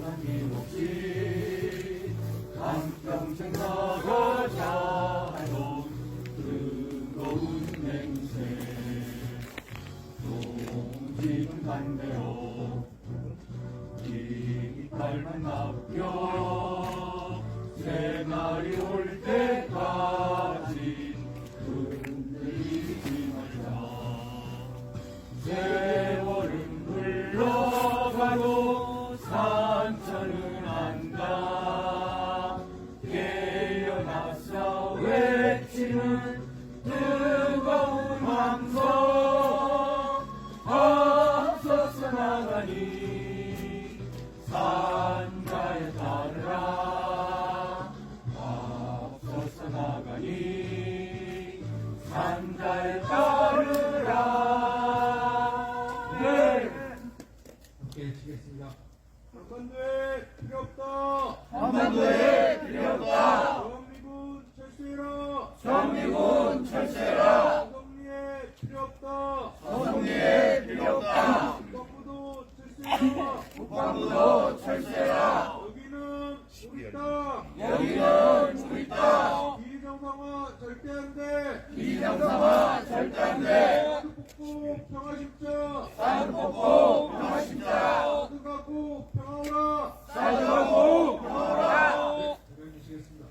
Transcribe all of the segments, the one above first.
남김없이 한평생 나가자 하던 뜨거운 냄새 동지는 반대로 이 깃발만 납혀 새날이 올 때까지 흔들리지 말자. 세월은 흘러가도 산천은 안가. 깨어나서 외치는 뜨거운 함성 앞서서 나가니 산가에 따르라. 앞서서 나가니 산가에 따르라. 네. 함께 치겠습니다. 한반도에 필요 없다. 한반도에 필요 없다. 정미군 철수해라. 정미군 철수해라. 서성리에 필요 없다. 서성리에 필요 없다. 국방부도 철수해라. 국방부도 철수해라. 여기는 우리 땅. 여기는 우리 땅. 비정상화 절대 안 돼. 비정상화 절대 안 돼. 폭폭 평화심자. 산폭폭 평화심자. 사드가고 평화오라. 사드가고 평화오라. 들어 주시겠습니다.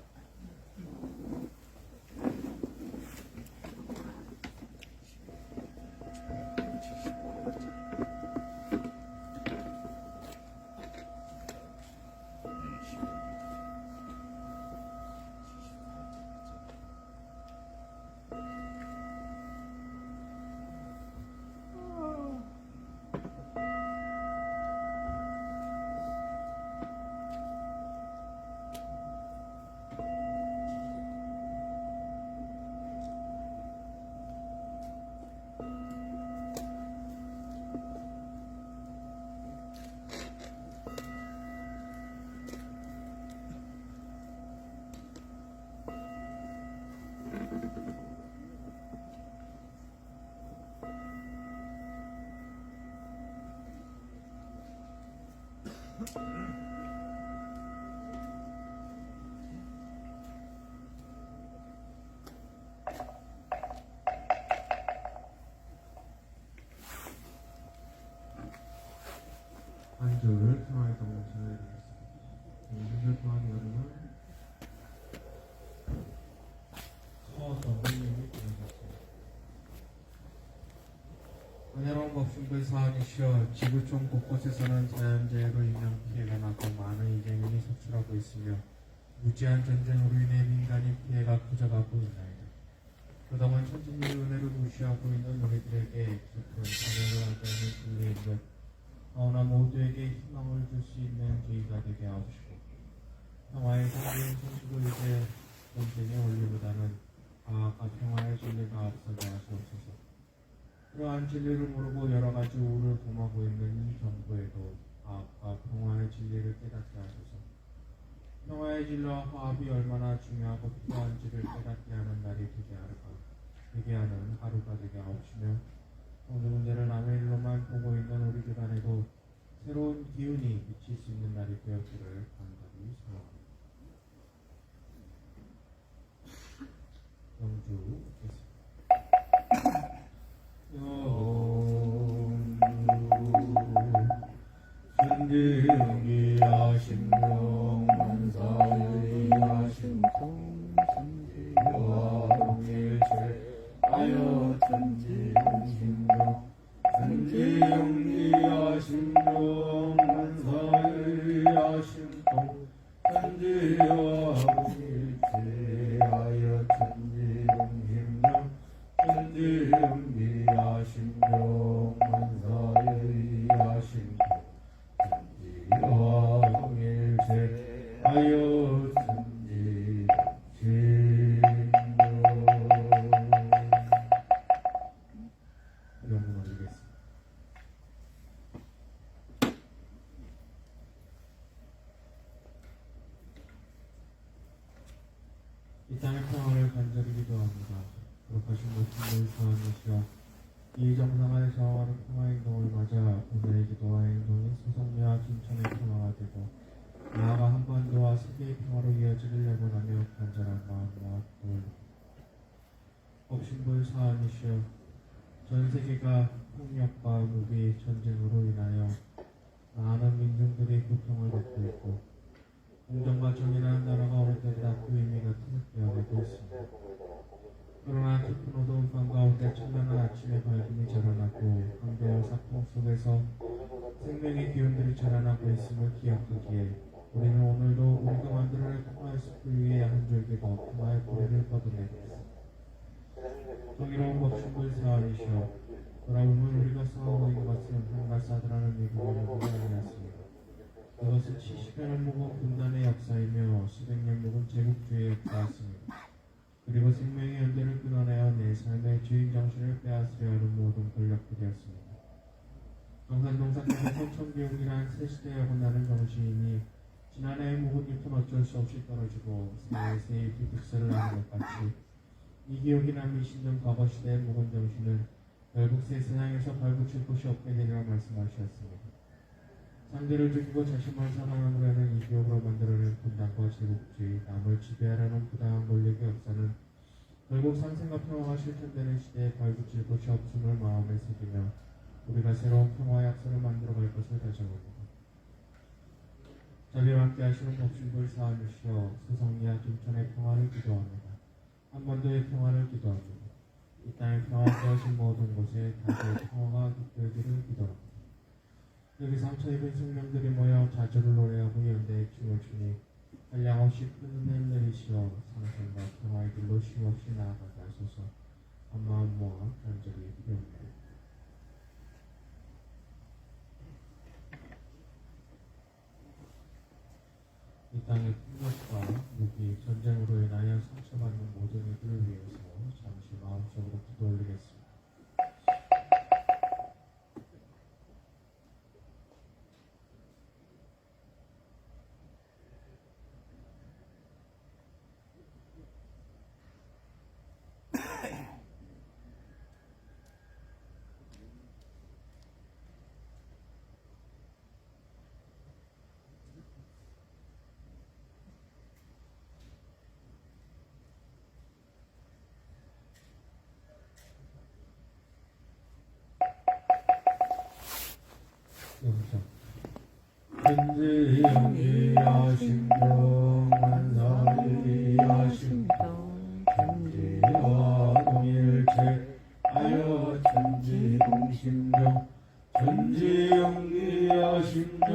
안주를 평화의 동문 전해드리겠습니다. 인생을 평화의 여름은 서정민님이 보내셨습니다. 은혜로운 법신부의 사안이시여 지구촌 곳곳에서는 자연재해로 인명 피해가 나고 많은 이재민이 속출하고 있으며 무지한 전쟁으로 인해 민간인 피해가 커져가고 있나이다. 그동안 천진님의 은혜를 무시하고 있는 우리들에게 깊은 사명을 하게 하는 진리의 것 너나 모두에게 희망을 줄 수 있는 계기가 되게 하옵시고 평화의 상징인 천주를 이제 전쟁의 원리보다는 과학과 평화의 진리가 앞서게 하시옵소서. 그러한 진리를 모르고 여러 가지 우를 범하고 있는 이 정부에도 과학과 평화의 진리를 깨닫게 하소서. 평화의 진리와 화합이 얼마나 중요하고 필요한지를 깨닫게 하는 날이 되게 하는 하루가 되게 하옵시며 오늘 문제를 남의 일로만 보고 있는 우리 집안에도 새로운 기운이 비칠 수 있는 날이 되었기를 간절히 소원합니다. 영주 겠습니다. 천지영이 하심령 만사의 하심통 천지영일체 하여 천지영심령 천지영이 하심령 만사의 하심통 천지영일체 하여 천지영심령 천지영이 하심령 만사의 하심통 천지영일체 하여 영문 올리겠습니다. 이 땅의 평화를 간절히 기도합니다. 거룩하신 모든 사안이시여 이 정상화에 저항하는 평화 행동을 맞아 오늘의 기도와 행동이 소성리와 김천의 평화가 되고 한반도와 세계의 평화로 이어지길 염원하며 간절한 마음과 기도를 복신불 사안이시여 전 세계가 폭력과 무기, 전쟁으로 인하여 많은 민중들이 고통을 겪고 있고 공정과 정의라는 나라가 어느 때보다 그 의미가 퇴색되어가고 있습니다. 그러나 깊은 어두운 밤 가운데 찬란한 아침의 밝음이 자라나고 한겨울 사풍 속에서 생명의 기운들이 자라나고 있음을 기억하기에 우리는 오늘도 우리가 만들어낼 평화의 숲을 위해 한 줄기 더 평화의 뿌리를 뻗어내겠습니다. 정의로운 법신불 사안이시여 돌아보면 우리가 싸우고 있는 것은 한가 사드라는 미국을 보여주었습니다. 그것은 70년을 묵은 분단의 역사이며 수백 년 묵은 제국주의의 역사였습니다. 그리고 생명의 연대를 끊어내어 내 삶의 주인 정신을 빼앗으려 하는 모든 권력들이었습니다. 경산동산에서 성천교육이란 새 시대에 나는 정신이 지난해의 묵은 잎은 어쩔 수 없이 떨어지고 새의 뒷득세를 하는 것 같이 이 기억이나 미신전 과거 시대의 묵은 정신은 결국 새 세상에서 발붙일 곳이 없게 되리라 말씀하셨습니다. 상대를 죽이고 자신만 살아남으려는 이 기억으로 만들어낸 분단과 제국주의, 남을 지배하려는 부당한 권력의 역사는 결국 상생과 평화가 실현되는 시대에 발붙일 곳이 없음을 마음에 새기며 우리가 새로운 평화의 약속을 만들어갈 것을 다짐합니다. 자비와 함께 하시는 법신불 사안이시여 소성리와 김천의 평화를 기도합니다. 한반도의 평화를 기도합니다. 이 땅의 평화가 되어진 모든 곳에 다시 평화가 깃들기를 기도합니다. 여기 상처 입은 생명들이 모여 자주를 노래하고 연대의 춤을 추니 한량없이 큰 은혜를 내리시어 상생과 평화의 길로 쉼없이 나아가게 하소서. 한마음 모아 간절히 기도합니다. 이 땅의 폭력과 무기, 전쟁으로 인하여 상처받는 모든 이들을 위해서 잠시 마음속으로 기도 올리겠습니다. 천지영리하심정 만사리하심정 천지와 동일체하여 천지공심정 천지영리하심정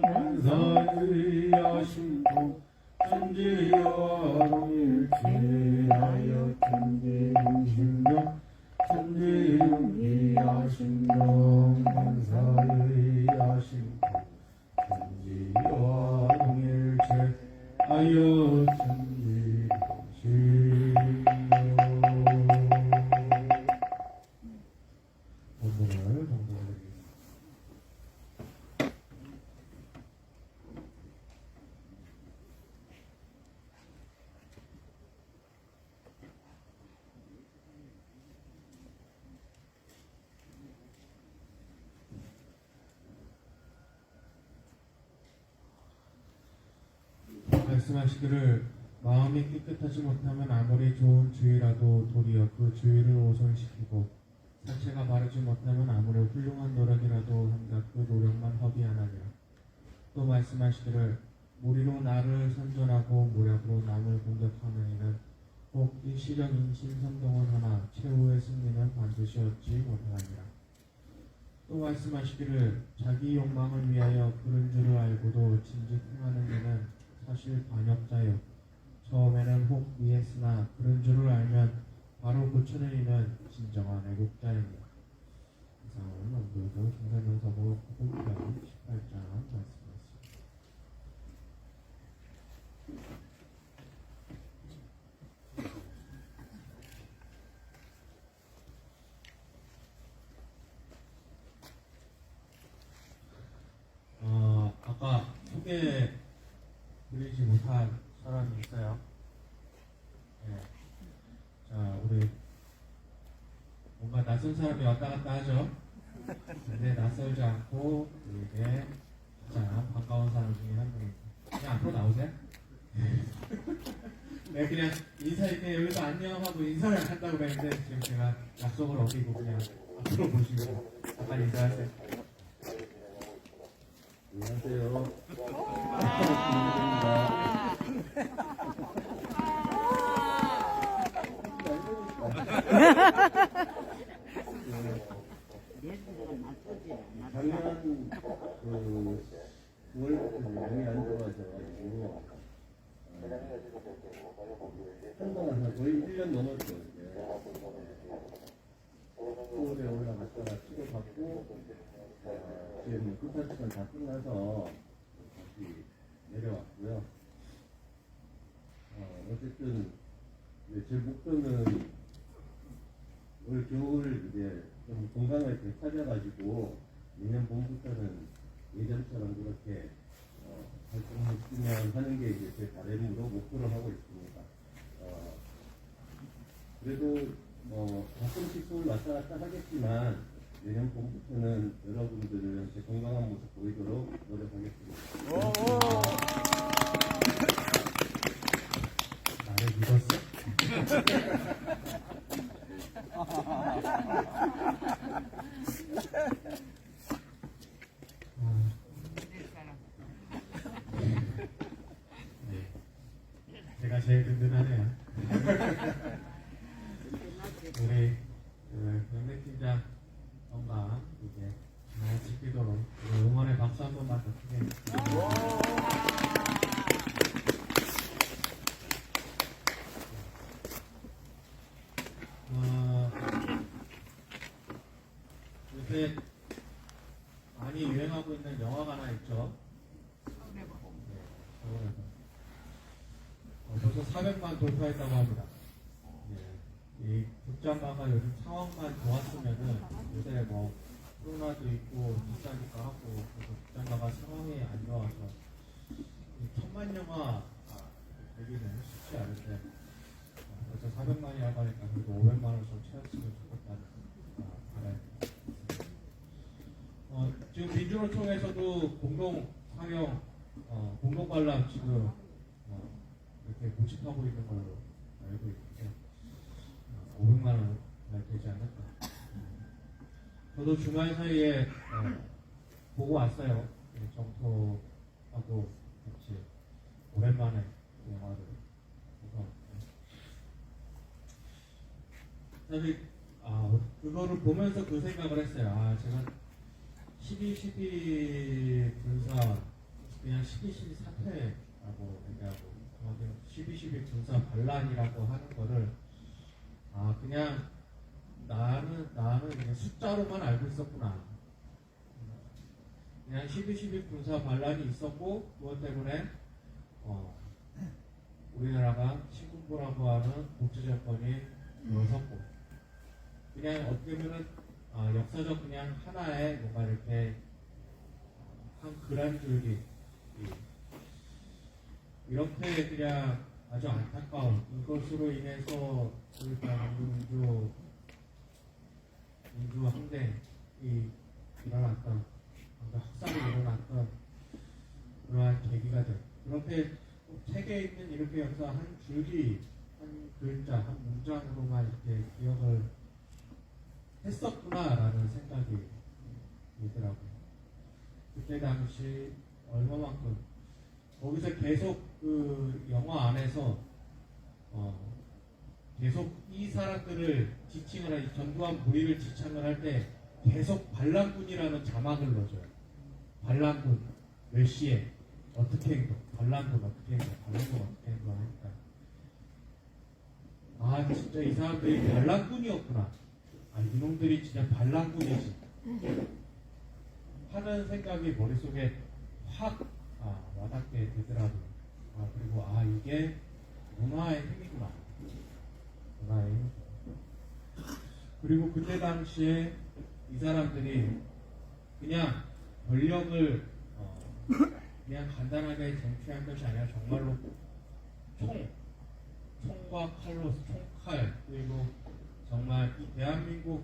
만사리하심정 천지와 동일체하여 천지공심정 천지영리하심정 만사리하심정 천지와 동일체하여 천지공심정 원문을 정독하겠습니다. 말씀하시기를 마음이 깨끗하지 못하면 아무리 좋은 주의라도 도리어 그 주의를 오손시키고 자체가 바르지 못하면 아무리 훌륭한 노력이라도 한낱 그 노력만 허비하나니라. 또 말씀하시기를 무리로 나를 선전하고 무력으로 남을 공격하는 이는 꼭 일시적 인신선동은 하나 최후의 승리는 반드시 얻지 못하니라. 또 말씀하시기를 자기 욕망을 위하여 그런 줄을 알고도 진즉 행하는 이는 사실 반역자요 처음에는 혹 미했으나 그런 줄을 알면 바로 고치는 이는 진정한 애국자입니다. 이상은 원불교 중세명서부 구분편 18장 말씀이었습니다. 아까 소개 드리지 못한 사람이 있어요. 네. 자, 우리 뭔가 낯선 사람이 왔다 갔다 하죠. 근데 낯설지 않고 우리에게 가장 반가운 사람 중에 한 분입니다. 그냥 앞으로 나와. 네, 그냥 인사할 때 여기서 안녕하고 인사를 한다고 그랬는데 지금 제가 약속을 어기고 그냥 앞으로 보시고 잠깐 인사하세요. 안녕하세요. 작년 그 9월부터 몸이 안 좋아져가지고 한동안 한 거의 1년 넘었죠. 이제. 서울에 올라갔다가 치료받고 지금 급하시간 다 끝나서 다시 내려왔고요. 어쨌든 제 목표는 올 겨울 이제 좀 건강을 되찾아가지고 내년 봄부터는 예전처럼 그렇게 활동했으면 하는 게 이제 제 바람으로 목표를 하고 있습니다. 그래도 뭐 가끔씩 서울 왔다 갔다 하겠지만 내년 봄부터는 여러분들한테 건강한 모습 보이도록 노력하겠습니다. 나를 믿었어? 네. 제가 제일 든든하네요. 우리 영래 팀장 건강 이제 잘 지키도록 우리 응원의 박수 한 번만 더 크게. 요새 많이 유행하고 있는 영화가 하나 있죠. 네, 서울에서. 벌써 400만 돌파했다고 합니다. 이 극장가가 요즘 상황만 좋았으면은 요새 뭐 코로나도 있고 비싸니까 하고 그래서 극장가가 상황이 안 좋아서 이 1000만 영화 되기는 쉽지 않은데 벌써 400만이라고 하니까 그래도 500만을 좀 채웠으면 좋겠다는 바람입니다. 지금 민주노총에서도 공동 상영 공동 관람 지금 이렇게 모집하고 있는 걸로 알고 있는데 500만 원 되지 않을까. 저도 주말 사이에 보고 왔어요. 정토하고 같이 오랜만에 영화를 보고. 사실 그거를 보면서 그 생각을 했어요. 제가 12.12 군사 그냥 12.12 사태라고 얘기하고 12.12 군사 반란이라고 하는 거를 그냥 나는 그냥 숫자로만 알고 있었구나. 그냥 12.12 군사 반란이 있었고 그것 때문에 우리나라가 신군부라고 하는 독재 정권이 섰고 그냥 어떻게 보면 역사적 그냥 하나의 뭔가 이렇게 한 글 한 줄기 이렇게 그냥 아주 안타까운 이것으로 인해서 일단 민주 항쟁이 일어났던 학살이 일어났던 그러한 계기가 된 그렇게 책에 있는 이렇게 역사 한 줄기 한 글자 한 문장으로만 이렇게 기억을 했었구나라는 생각이 들더라고요. 그때 당시 얼마만큼 거기서 계속 그 영화 안에서 계속 이 사람들을 지칭을 할 전두환 무리를 지칭을 할 때 계속 반란군이라는 자막을 넣어줘요. 반란군 몇 시에 어떻게 행동, 반란군 어떻게 행동, 반란군 어떻게 행동하니까 진짜 이 사람들이 반란군이었구나. 이놈들이 진짜 반란군이지 하는 생각이 머릿속에 확 와닿게 되더라고요. 그리고 이게 문화의 힘이구나. 문화의 힘. 그리고 그때 당시에 이 사람들이 그냥 권력을 그냥 간단하게 쟁취한 것이 아니라 정말로 총과 칼로 총칼 그리고 정말 이 대한민국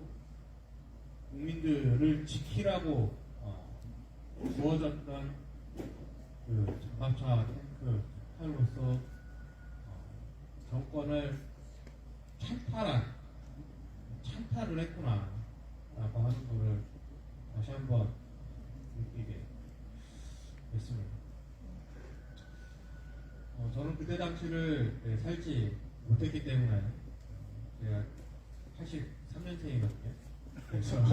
국민들을 지키라고 주어졌던 그 장갑차 탱크 칼로서 정권을 찬탈을 했구나 라고 하는 거를 다시 한번 느끼게 됐습니다. 저는 그때 당시를 살지 못했기 때문에 제가 83년생이거든요. 그래서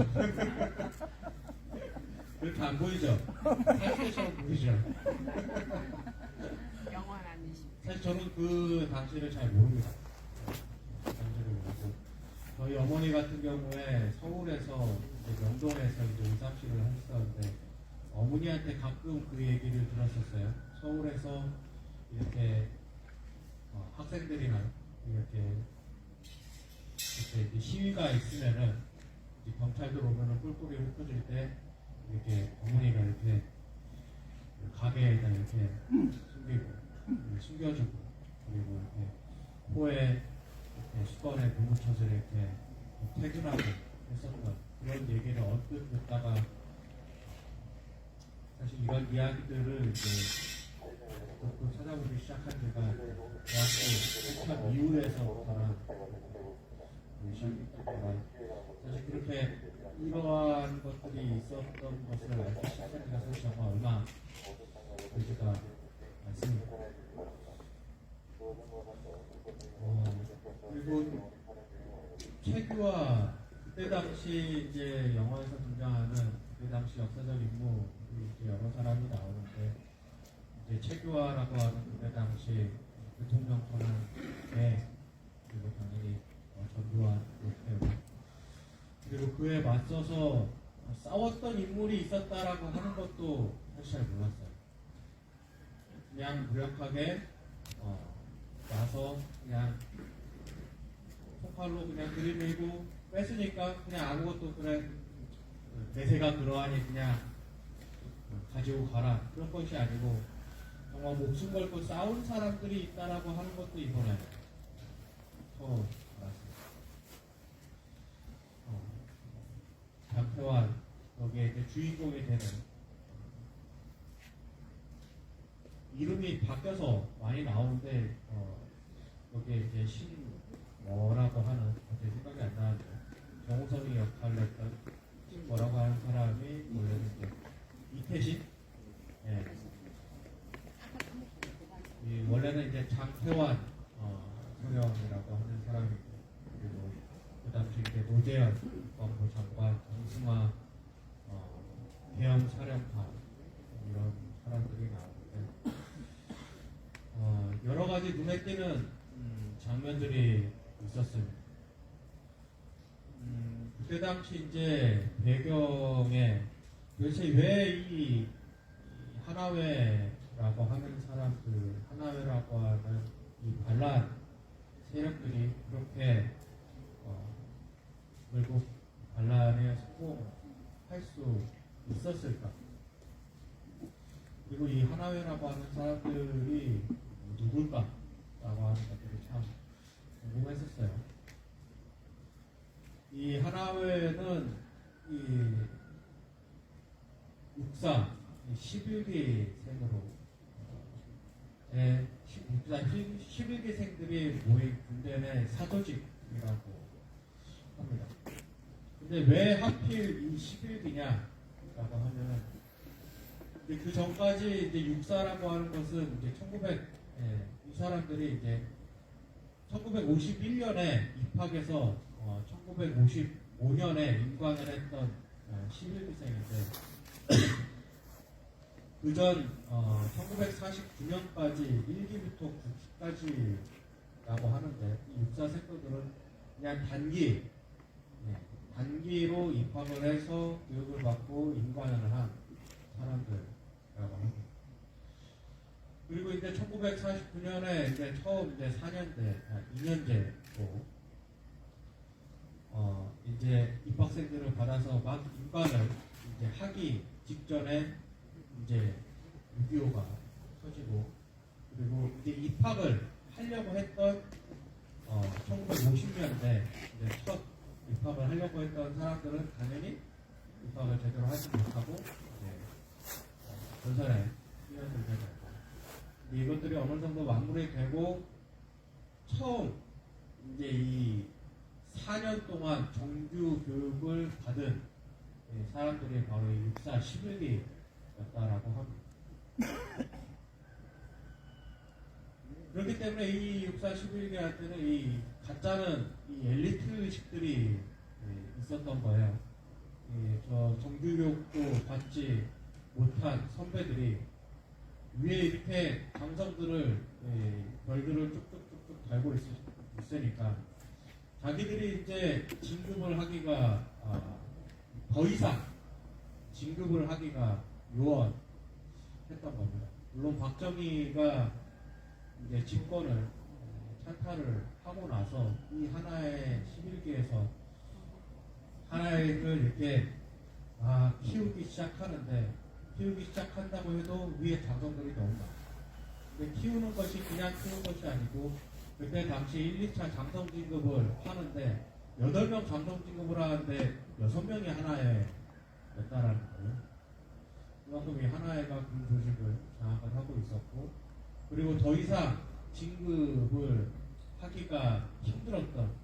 그렇게 안 보이죠? 살때처럼 보이죠? 영원 아니십니다. 사실 저는 그 당시를 잘 모릅니다. 그 당시를 모르고 저희 어머니 같은 경우에 서울에서 이제 명동에서 이제 의사실을 하셨었는데 어머니한테 가끔 그 얘기를 들었었어요. 서울에서 이렇게 학생들이나 이렇게 이제 시위가 있으면은 이제 경찰들 오면은 뿔뿔이 흩어질 때 이렇게 어머니가 이렇게 가게에다 이렇게 숨겨주고 그리고 이렇게 코에 이렇게 수건에 물 묻혀서 이렇게 퇴근하고 했었던 그런 얘기를 언뜻 듣다가 사실 이런 이야기들을 이제 또 찾아보기 시작한 지가 대학교 한참 이후에서부터는 시작했다가 사실 그렇게 이러한 것들이 있었던 것을 알기 시작한 지가 사실 정말 얼마 되지가 않습니다. 그리고 최규와 그때 당시 이제 영화에서 등장하는 그때 당시 역사적 인물이 이제 여러 사람이 나오는데 이제 최규와라고 하는 그때 당시 대통령 선언에 그리고 당연히 전두환 노태우 그리고 그에 맞서서 싸웠던 인물이 있었다라고 하는 것도 사실 잘 몰랐어요. 그냥 무력하게 와서 그냥 폭발로 그냥 들이밀고 뺐으니까 그냥 아무것도 그래 내세가 그러하니 그냥 가지고 가라 그런 것이 아니고 정말 목숨 걸고 싸운 사람들이 있다라고 하는 것도 이번에 처음 알았습니다. 장태환 여기에 이제 주인공이 되는 이름이 바뀌어서 많이 나오는데 여기에 이제 뭐라고 하는 갑자기 생각이 안 나는데 정우성이 역할을 했던 뭐라고 하는 사람이 원래는 이제 이태신 원래는 이제 장태환 소령이라고 하는 사람이고 그리고 그 당시 이제 노재현 국방부 장관 정승화 대형 사령관 이런 사람들이 나오는데 여러 가지 눈에 띄는 장면들이 있었습니다. 그때 당시 이제 배경에 도대체 왜 이 하나회라고 하는 사람들, 하나회라고 하는 이 반란 세력들이 그렇게 결국 반란에 성공할 수 있었을까? 그리고 이 하나회라고 하는 사람들이 누굴까? 라고 하는 것들이 참 궁금했었어요. 이 하나회는 이 육사 11기생으로 11기생들이 모인 군대 내 사조직이라고 합니다. 근데 왜 하필 이 11기냐라고 하면 그 전까지 이제 육사라고 하는 것은 이제 이 사람들이 이제 1951년에 입학해서 1955년에 임관을 했던 11기생인데 그전 1949년까지 1기부터 9기까지라고 하는데 이 육사 생도들은 그냥 단기로 입학을 해서 교육을 받고 임관을 한 사람들이라고 합니다. 그리고 이제 1949년에 이제 처음 이제 2년제로 이제 입학생들을 받아서 막 임관을 이제 하기 직전에 이제 6.25가 터지고 그리고 이제 입학을 하려고 했던 1950년대 이제 첫 입학을 하려고 했던 사람들은 당연히 입학을 제대로 하지 못하고 전선에 뛰어들게 되고 이것들이 어느 정도 마무리되고 처음 이제 이 4년 동안 정규 교육을 받은 사람들이 바로 이 육사 11기였다라고 합니다. 그렇기 때문에 이 육사 11기한테는 이 가짜는 이 엘리트식들이 있었던 거예요. 저 정규교육도 받지 못한 선배들이 위에 이렇게 장성들을 별들을 쭉쭉쭉쭉 달고 있으니까 자기들이 이제 진급을 하기가 더 이상 진급을 하기가 요원했던 겁니다. 물론 박정희가 이제 집권을 찬탈을 하고 나서 이 하나의 11기에서 하나를 이렇게 키우기 시작하는데 키우기 시작한다고 해도 위에 장성들이 너무 많아요. 근데 키우는 것이 그냥 키우는 것이 아니고 그때 당시 1, 2차 장성 진급을 하는데 8명 장성 진급을 하는데 6명이 하나에 였다라는 거예요. 그만큼 이 하나회가 군 조직을 장악을 하고 있었고 그리고 더 이상 진급을 하기가 힘들었던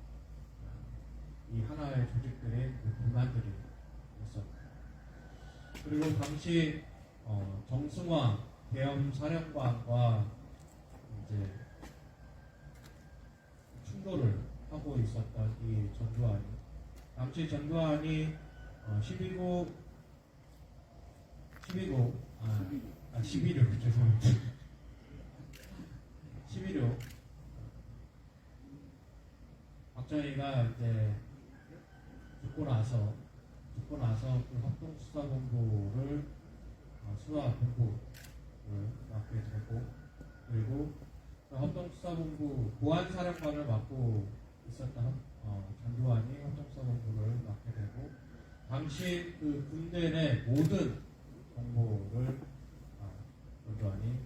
이 하나의 조직들의 그 불만들이 있었고 그리고 당시 정승화 대엄 사령관과 이제 충돌을 하고 있었던 이 전두환이 당시 전두환이 11구 죄송합니다. 11호 박정희가 이제 죽고 나서 그 합동수사본부를 수사본부를 맡게 되고 그리고 그 합동수사본부 보안사령관을 맡고 있었던 전두환이 합동수사본부를 맡게 되고 당시 그 군대 내 모든 정보를 전두환이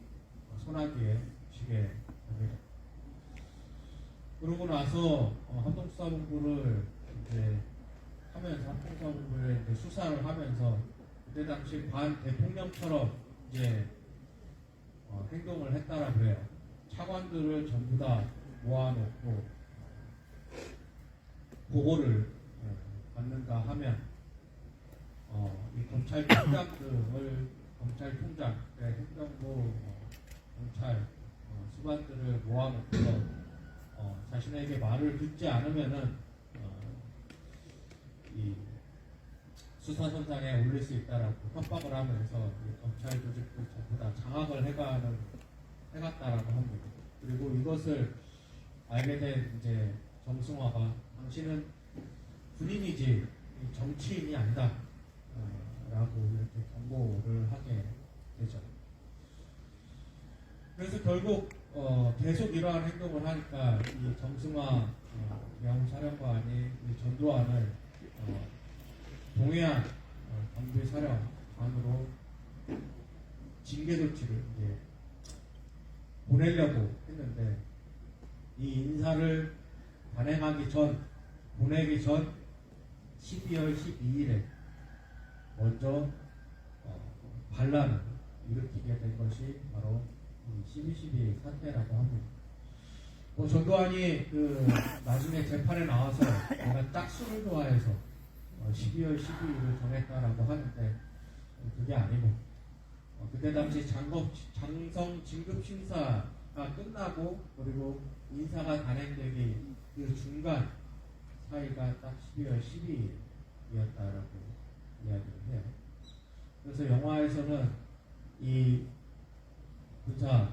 손아귀에 쥐게 됩니다. 그러고 나서 합동수사본부를 이제 하면서 합동수사본부에 이제 수사를 하면서 그때 당시 반 대통령처럼 이제 행동을 했다라고 해요. 차관들을 전부 다 모아놓고 보고를 받는가 하면 이 검찰총장 등을 검찰총장, 행정부, 경찰 수반들을 모아놓고서 자신에게 말을 듣지 않으면은 이 수사선상에 올릴 수 있다라고 협박을 하면서 이 검찰 조직들 전부 다 장악을 해갔다라고 합니다. 그리고 이것을 알게 된 이제 정승화가 당신은 군인이지 정치인이 아니다 라고 이렇게 경고를 하게 되죠. 그래서 결국 계속 이러한 행동을 하니까 이 정승화 대엄사령관이 이 전두환을 동해안 경비사령관으로 징계 조치를 이제 보내려고 했는데 이 인사를 보내기 전 12월 12일에 먼저 반란을 일으키게 된 것이 바로 12.12 사태라고 합니다. 전두환이 나중에 재판에 나와서 내가 딱 술을 좋아해서 12월 12일을 정했다라고 하는데 그게 아니고 그때 당시 장성 진급 심사가 끝나고 그리고 인사가 단행되기 그 중간 사이가 딱 12월 12일이었다라고 이야기를 해요. 그래서 영화에서는 이 군사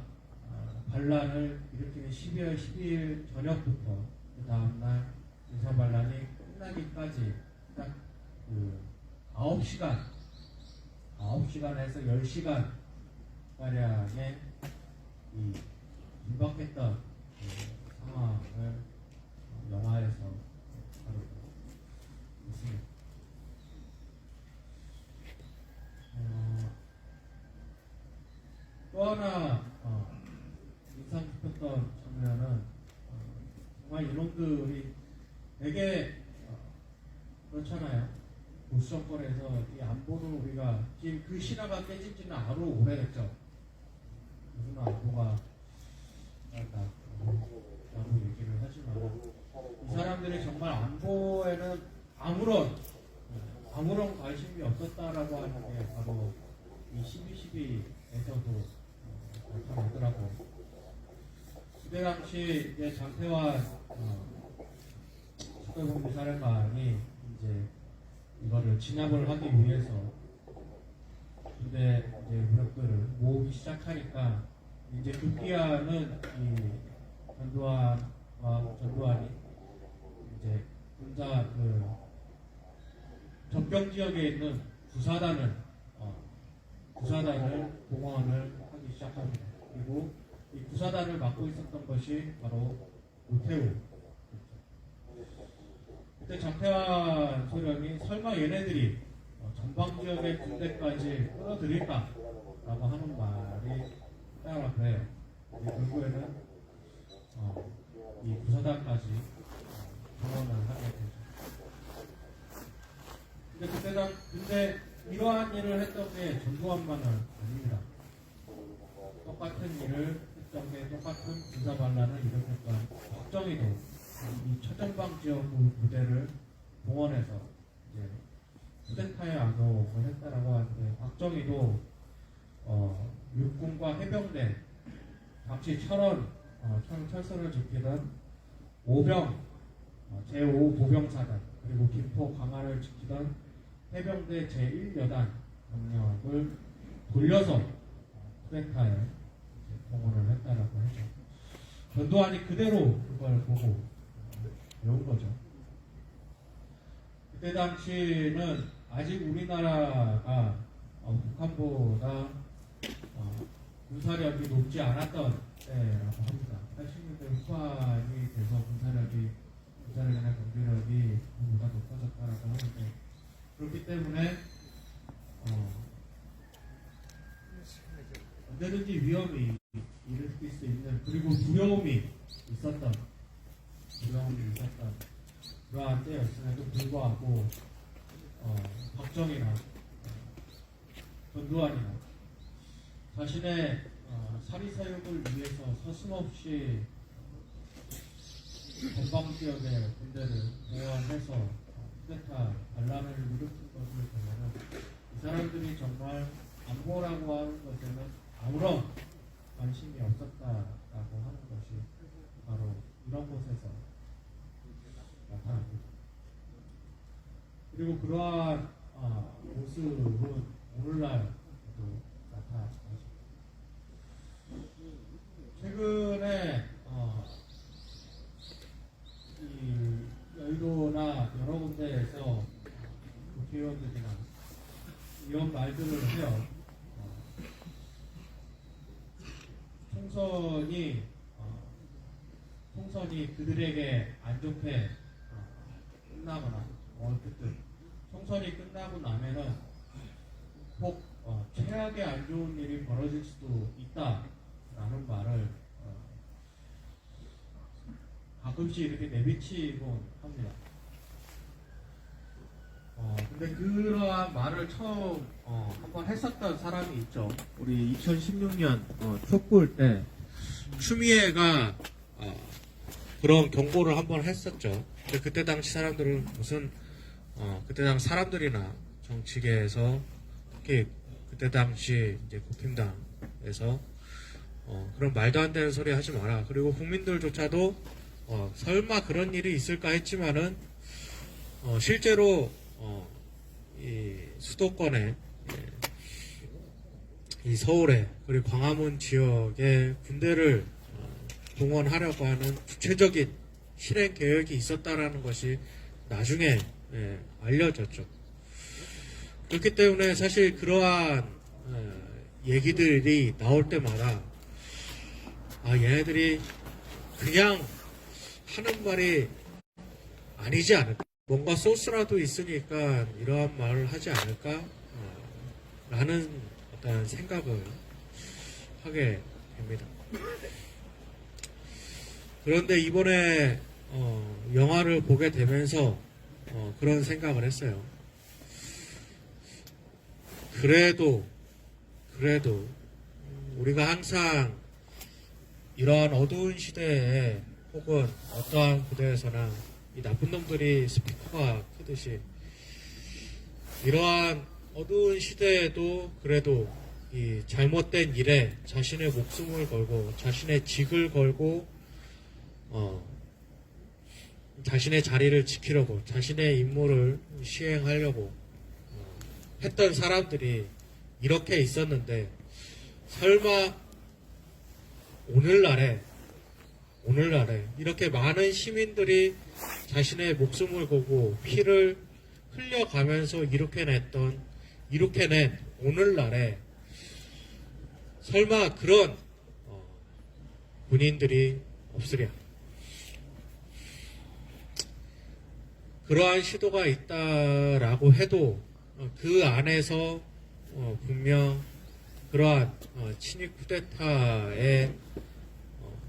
반란을 일으키는 12월 12일 저녁부터 그 다음날 군사 반란이 끝나기까지 딱 9시간에서 10시간 가량의 이 임박했던 상황을 영화에서 다루고 있습니다. 또 하나 인상 깊었던 장면은 정말 이놈들이 되게 그렇잖아요. 보수 정권에서 이 안보는 우리가 지금 그 신화가 깨진 지는 아주 오래됐죠. 무슨 안보가 라고 얘기를 경우에는 아무런 관심이 없었다라고 하는 게 바로 이 12.12에서도 나타나더라고. 그때 당시 이제 장태환 특별본부사령관이 이제 이거를 진압을 하기 위해서 부대 이제 무력들을 모으기 시작하니까 이제 급기야는 이 전두환이 이제 군사 접경 지역에 있는 구사단을 공헌을 하기 시작합니다. 그리고 이 구사단을 맡고 있었던 것이 바로 노태우. 그때 장태환 소령이 설마 얘네들이 전방 지역의 군대까지 끌어들일까라고 하는 말이 따라 그래요. 결국에는 이 구사단까지 동원을 하게 되죠. 근데 이러한 일을 했던 게 전두환만은 아닙니다. 똑같은 일을 했던 게 똑같은 군사 반란을 일으켰던 박정희도 이 최전방 지역 부대를 동원해서 이제 쿠데타에 악용을 했다라고 하는데, 박정희도 육군과 해병대 당시 철선을 지키던 제5보병사단 그리고 김포 강화를 지키던 해병대 제1여단 병력을 돌려서 쿠데타에 동원을 했다라고 하죠. 전두환이 그대로 그걸 보고 배운 거죠. 그때 당시는 아직 우리나라가 북한보다 군사력이 높지 않았던 때라고 합니다. 80년대 후반이 돼서 군사력이나 경제력이 보다 높아졌다라고 하는데, 그렇기 때문에 언제든지 위험이 일으킬 수 있는, 그리고 두려움이 있었던 그러한 때였음에도 불구하고 박정희나 전두환이나 자신의 사리사욕을 위해서 서슴없이 전방 지역의 군대를 동원해서 쿠데타 반란을 일으킨 것을 보면 이 사람들이 정말 안보라고 하는 것에는 아무런 관심이 없었다라고 하는 것이 바로 이런 곳에서 나타납니다. 그리고 그러한 모습은 오늘날도 나타나죠. 최근에 이 여의도나 여러 군데에서 국회의원들이나 이런 말들을 해요. 총선이 그들에게 안 좋게 끝나거나 어쨌든 총선이 끝나고 나면은 꼭 최악의 안 좋은 일이 벌어질 수도 있다라는 말을 가끔씩 이렇게 내비치곤 합니다. 근데 그러한 말을 처음 한번 했었던 사람이 있죠. 우리 2016년 촛불 때 추미애가 그런 경고를 한번 했었죠. 근데 그때 당시 사람들은 무슨 그때 당시 사람들이나 정치계에서 특히 그때 당시 이제 국힘당에서 그런 말도 안 되는 소리 하지 마라. 그리고 국민들조차도 설마 그런 일이 있을까 했지만은 실제로 이 수도권에 이 서울에 그리고 광화문 지역에 군대를 동원하려고 하는 구체적인 실행 계획이 있었다라는 것이 나중에 알려졌죠. 그렇기 때문에 사실 그러한 얘기들이 나올 때마다 얘네들이 그냥 하는 말이 아니지 않을까, 뭔가 소스라도 있으니까 이러한 말을 하지 않을까 라는 어떤 생각을 하게 됩니다. 그런데 이번에 영화를 보게 되면서 그런 생각을 했어요. 그래도 우리가 항상 이러한 어두운 시대에 혹은 어떠한 부대에서나 이 나쁜 놈들이 스피커가 크듯이 이러한 어두운 시대에도 그래도 이 잘못된 일에 자신의 목숨을 걸고 자신의 직을 걸고 자신의 자리를 지키려고 자신의 임무를 시행하려고 했던 사람들이 이렇게 있었는데 설마 오늘날에 이렇게 많은 시민들이 자신의 목숨을 걸고 피를 흘려가면서 이렇게 낸 오늘날에 설마 그런 군인들이 없으랴. 그러한 시도가 있다라고 해도 그 안에서 분명 그러한 친일 쿠데타에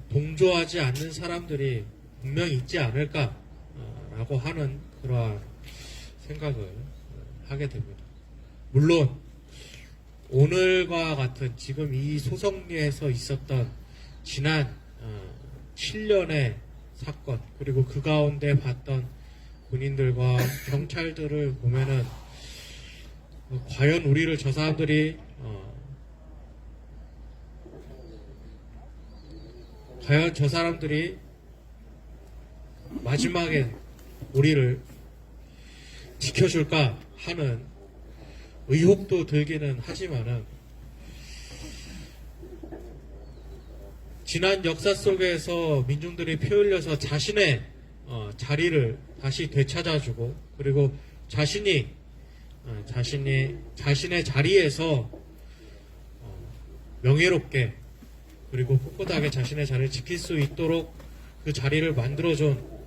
동조하지 않는 사람들이 분명 있지 않을까라고 하는 그러한 생각을 하게 됩니다. 물론 오늘과 같은 지금 이 소성리에서 있었던 지난 7년의 사건 그리고 그 가운데 봤던 군인들과 경찰들을 보면은 과연 우리를 저 사람들이 과연 저 사람들이 마지막에 우리를 지켜줄까 하는 의혹도 들기는 하지만은 지난 역사 속에서 민중들이 피 흘려서 자신의 자리를 다시 되찾아주고 그리고 자신의 자리에서 명예롭게 그리고 꿋꿋하게 자신의 자리를 지킬 수 있도록 그 자리를 만들어준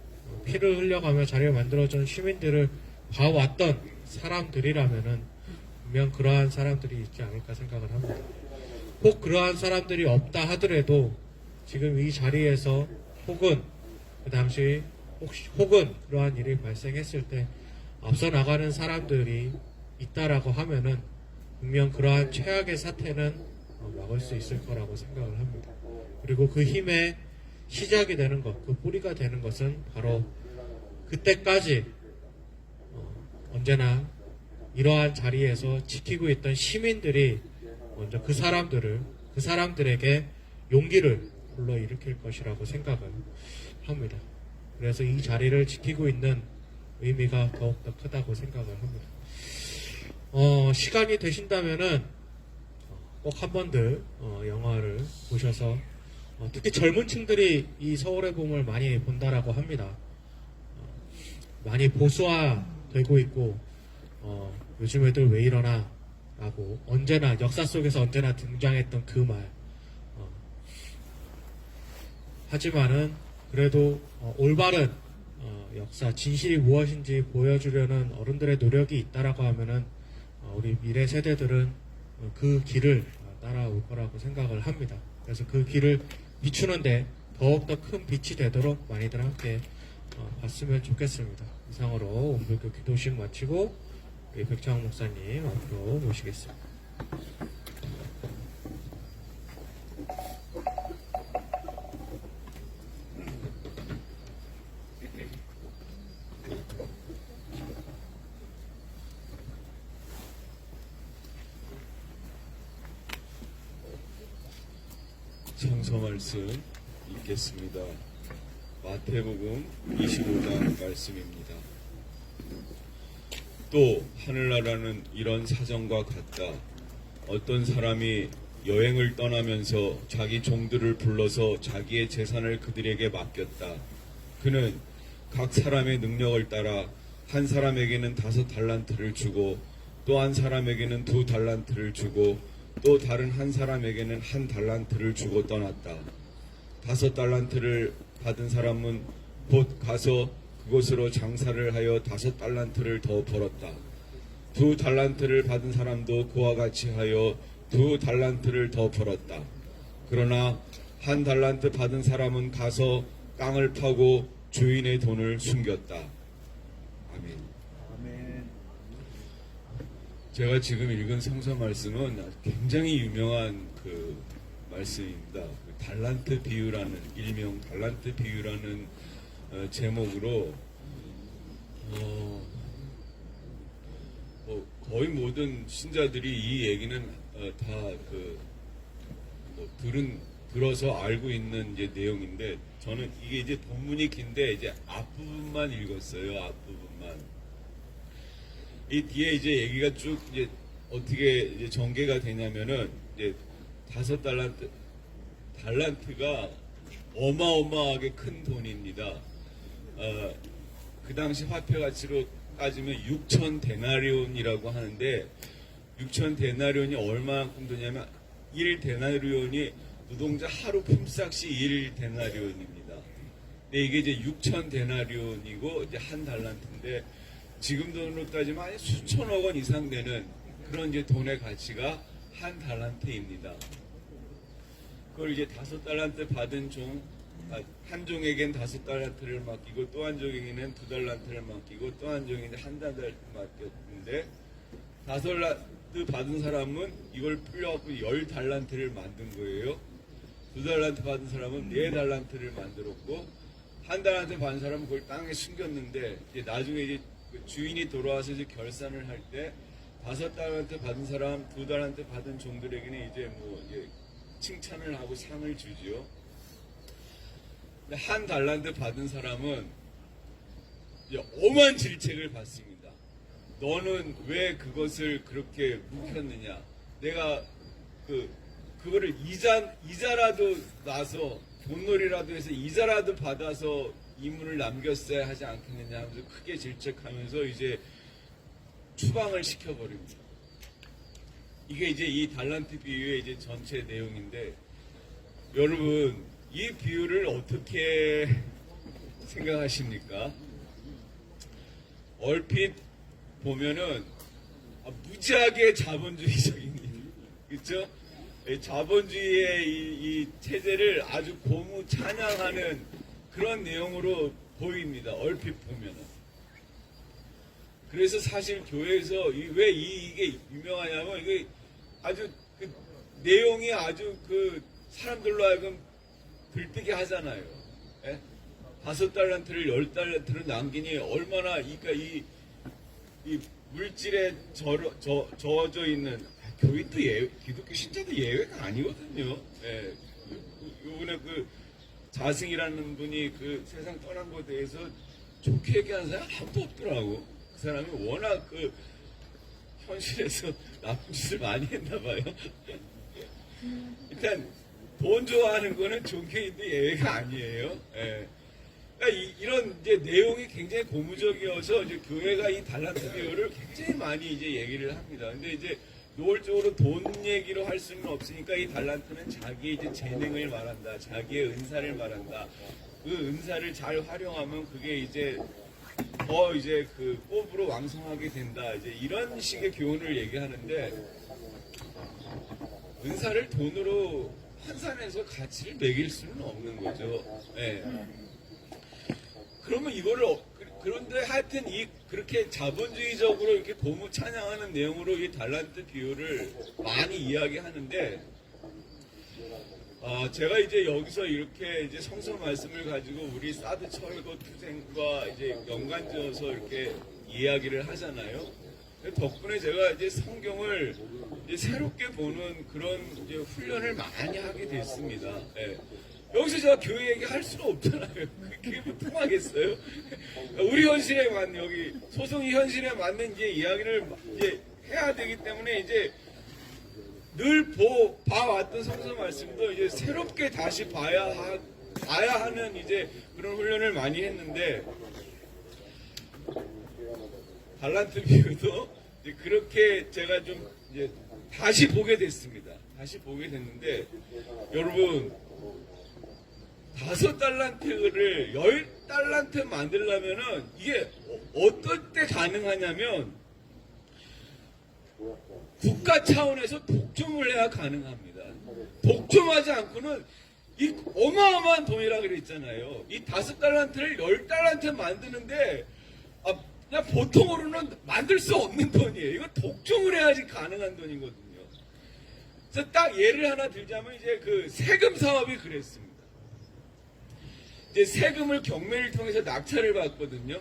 피를 흘려가며 자리를 만들어준 시민들을 봐왔던 사람들이라면은 분명 그러한 사람들이 있지 않을까 생각을 합니다. 혹 그러한 사람들이 없다 하더라도 지금 이 자리에서 혹은 그 당시 혹은 그러한 일이 발생했을 때 앞서 나가는 사람들이 있다라고 하면은 분명 그러한 최악의 사태는 막을 수 있을 거라고 생각을 합니다. 그리고 그 힘의 시작이 되는 것, 그 뿌리가 되는 것은 바로 그때까지 언제나 이러한 자리에서 지키고 있던 시민들이 먼저 그 사람들에게 용기를 불러일으킬 것이라고 생각을 합니다. 그래서 이 자리를 지키고 있는 의미가 더욱더 크다고 생각을 합니다. 시간이 되신다면은 꼭 한 번들 영화를 보셔서 특히 젊은 층들이 이 서울의 봄을 많이 본다라고 합니다. 많이 보수화되고 있고 요즘 애들 왜 이러나 라고 언제나 역사 속에서 언제나 등장했던 그 말 하지만은 그래도 올바른 역사 진실이 무엇인지 보여주려는 어른들의 노력이 있다라고 하면은 우리 미래 세대들은 그 길을 따라올 거라고 생각을 합니다. 그래서 그 길을 비추는데 더욱더 큰 빛이 되도록 많이들 함께 봤으면 좋겠습니다. 이상으로 온불교 기도식 마치고 우리 백창호 목사님 앞으로 모시겠습니다. 성서 말씀 읽겠습니다. 마태복음 25장 말씀입니다. 또 하늘나라는 이런 사정과 같다. 어떤 사람이 여행을 떠나면서 자기 종들을 불러서 자기의 재산을 그들에게 맡겼다. 그는 각 사람의 능력을 따라 한 사람에게는 5달란트를 주고 또 한 사람에게는 2달란트를 주고 또 다른 한 사람에게는 1달란트를 주고 떠났다. 5달란트를 받은 사람은 곧 가서 그곳으로 장사를 하여 5달란트를 더 벌었다. 2달란트를 받은 사람도 그와 같이 하여 2달란트를 더 벌었다. 그러나 1달란트 받은 사람은 가서 땅을 파고 주인의 돈을 숨겼다. 아멘. 제가 지금 읽은 성서 말씀은 굉장히 유명한 그 말씀입니다. 그 달란트 비유라는 일명 달란트 비유라는 제목으로 거의 모든 신자들이 이 얘기는 들어서 알고 있는 이제 내용인데, 저는 이게 이제 본문이 긴데 이제 앞부분만 읽었어요. 앞부분만. 이 뒤에 이제 얘기가 쭉 이제 어떻게 이제 전개가 되냐면은, 이제 5달란트가 어마어마하게 큰 돈입니다. 그 당시 화폐 가치로 따지면 6천 데나리온이라고 하는데, 6천 데나리온이 얼마만큼 되냐면 1 데나리온이 노동자 하루 품삯이 1 데나리온입니다. 근데 이게 이제 6천 데나리온이고 이제 한 달란트인데, 지금 돈으로 따지면 한 수천억 원 이상 되는 그런 이제 돈의 가치가 한 달란트입니다. 그걸 이제 5달란트 받은 한 종에겐 5달란트를 맡기고, 또 한 종에게는 2달란트를 맡기고, 또 한 종에게는 1달란트를 맡겼는데, 5달란트 받은 사람은 이걸 풀려갖고 10달란트를 만든 거예요. 2달란트 받은 사람은 4달란트를 만들었고, 1달란트 받은 사람은 그걸 땅에 숨겼는데, 이제 나중에 이제 그 주인이 돌아와서 이제 결산을 할 때 5달란트 받은 사람, 2달란트 받은 종들에게는 이제 이제 칭찬을 하고 상을 주지요. 근데 1달란트 받은 사람은 이제 엄한 질책을 받습니다. 너는 왜 그것을 그렇게 묵혔느냐? 내가 그거를 이자라도 나서 돈놀이라도 해서 이자라도 받아서 이문을 남겼어야 하지 않겠느냐 하면서 크게 질책하면서 이제 추방을 시켜버립니다. 이게 이제 이 달란트 비유의 이제 전체 내용인데, 여러분 이 비유를 어떻게 생각하십니까? 얼핏 보면은 무지하게 자본주의적입니다. 그렇죠? 자본주의의 이 체제를 아주 고무 찬양하는 그런 내용으로 보입니다. 얼핏 보면은. 그래서 사실 교회에서 왜 이게 유명하냐면, 이게 아주 내용이 아주 사람들로 하여금 들뜨게 하잖아요. 예? 5달란트를 10달란트로 남기니 얼마나, 그러니까 이 물질에 저어져 있는, 교인도 기독교 신자도 예외가 아니거든요. 예. 요번에 자승이라는 분이 세상 떠난 것에 대해서 좋게 얘기하는 사람 아무도 없더라고. 그 사람이 워낙 현실에서 나쁜 짓을 많이 했나 봐요. 일단 돈 좋아하는 거는 종교인도 예외가 아니에요. 예. 그러니까 이런 이제 내용이 굉장히 고무적이어서 이제 교회가 이 달란트 비유를 굉장히 많이 이제 얘기를 합니다. 근데 이제 노골적으로 돈 얘기로 할 수는 없으니까 이 달란트는 자기의 이제 재능을 말한다, 자기의 은사를 말한다. 그 은사를 잘 활용하면 그게 이제 더 이제 꼽으로 왕성하게 된다. 이제 이런 식의 교훈을 얘기하는데, 은사를 돈으로 환산해서 가치를 매길 수는 없는 거죠. 예. 그러면 그런데 하여튼 그렇게 자본주의적으로 이렇게 고무 찬양하는 내용으로 이 달란트 비유를 많이 이야기하는데, 제가 이제 여기서 이렇게 이제 성서 말씀을 가지고 우리 사드 철거 투쟁과 이제 연관지어서 이렇게 이야기를 하잖아요. 덕분에 제가 이제 성경을 이제 새롭게 보는 그런 이제 훈련을 많이 하게 됐습니다. 예. 여기서 제가 교회 얘기할 수는 없잖아요. 그게 뭐 통하겠어요? 우리 현실에 맞는, 여기 소송이 현실에 맞는 이제 이야기를 이제 해야 되기 때문에 이제 늘 봐왔던 성서 말씀도 이제 새롭게 다시 봐야 하는 이제 그런 훈련을 많이 했는데, 달란트 비유도 이제 그렇게 제가 좀 이제 다시 보게 됐습니다. 다시 보게 됐는데, 여러분 5달란트를 10달란트 만들려면은 이게 어떨 때 가능하냐면, 국가 차원에서 독점을 해야 가능합니다. 독점하지 않고는 이 어마어마한 돈이라 그랬잖아요. 이 5달란트를 10달란트 만드는데 그냥 보통으로는 만들 수 없는 돈이에요. 이거 독점을 해야지 가능한 돈이거든요. 그래서 딱 예를 하나 들자면, 이제 세금 사업이 그랬습니다. 이제 세금을 경매를 통해서 낙찰을 받거든요.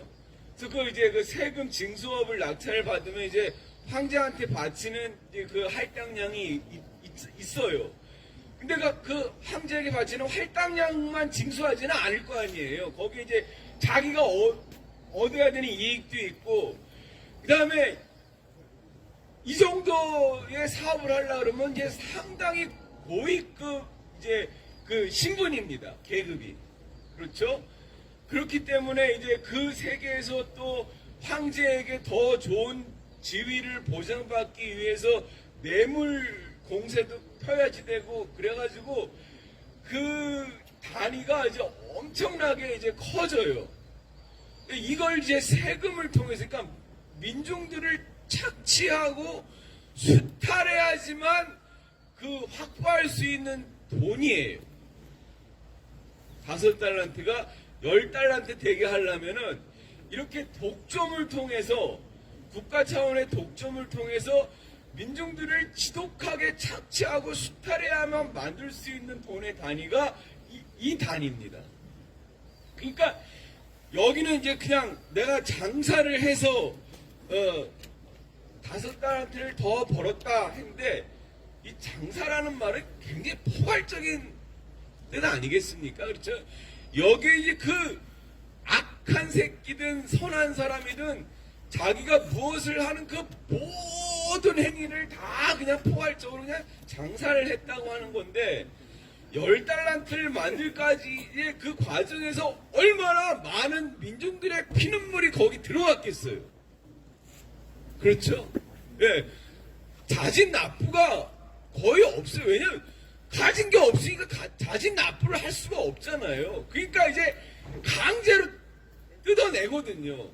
그 이제 그 세금 징수업을 낙찰을 받으면 이제 황제한테 바치는 이제 그 할당량이 있어요. 근데 그 황제에게 바치는 할당량만 징수하지는 않을 거 아니에요. 거기에 이제 자기가 얻어야 되는 이익도 있고, 그 다음에 이 정도의 사업을 하려고 그러면 이제 상당히 고위급 이제 그 신분입니다. 계급이. 그렇죠? 그렇기 때문에 이제 그 세계에서 또 황제에게 더 좋은 지위를 보장받기 위해서 뇌물 공세도 펴야지 되고, 그래가지고 그 단위가 이제 엄청나게 이제 커져요. 이걸 이제 세금을 통해서, 그러니까 민중들을 착취하고 수탈해야지만 그 확보할 수 있는 돈이에요. 5달란트가 10달란트 되게 하려면은 이렇게 독점을 통해서, 국가 차원의 독점을 통해서 민중들을 지독하게 착취하고 수탈해야만 만들 수 있는 돈의 단위가 이 단위입니다. 그러니까 여기는 이제 그냥 내가 장사를 해서 5달란트를 더 벌었다 했는데, 이 장사라는 말은 굉장히 포괄적인 뜻 아니겠습니까? 그렇죠? 여기에 이제 그 악한 새끼든 선한 사람이든 자기가 무엇을 하는 그 모든 행위를 다 그냥 포괄적으로 그냥 장사를 했다고 하는 건데, 10달란트를 만들까지의 그 과정에서 얼마나 많은 민중들의 피눈물이 거기 들어갔겠어요. 그렇죠? 예. 자진 납부가 거의 없어요. 왜냐면 가진 게 없으니까 자진 납부를 할 수가 없잖아요. 그러니까 이제 강제로 뜯어내거든요.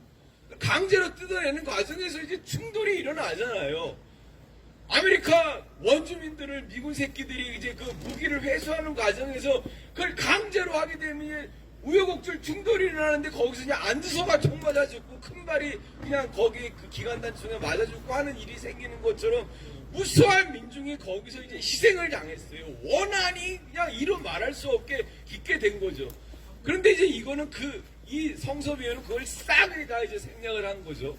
강제로 뜯어내는 과정에서 이제 충돌이 일어나잖아요. 아메리카 원주민들을 미군 새끼들이 이제 그 무기를 회수하는 과정에서 그걸 강제로 하게 되면 우여곡절 충돌이 일어나는데, 거기서 그냥 안드서가 총 맞아 죽고 큰 발이 그냥 거기 그 기관단총에 맞아 죽고 하는 일이 생기는 것처럼 무수한 민중이 거기서 이제 희생을 당했어요. 원한이 그냥 이루 말할 수 없게 깊게 된 거죠. 그런데 이제 이거는 이 성서비에는 그걸 싹을 다 이제 생략을 한 거죠.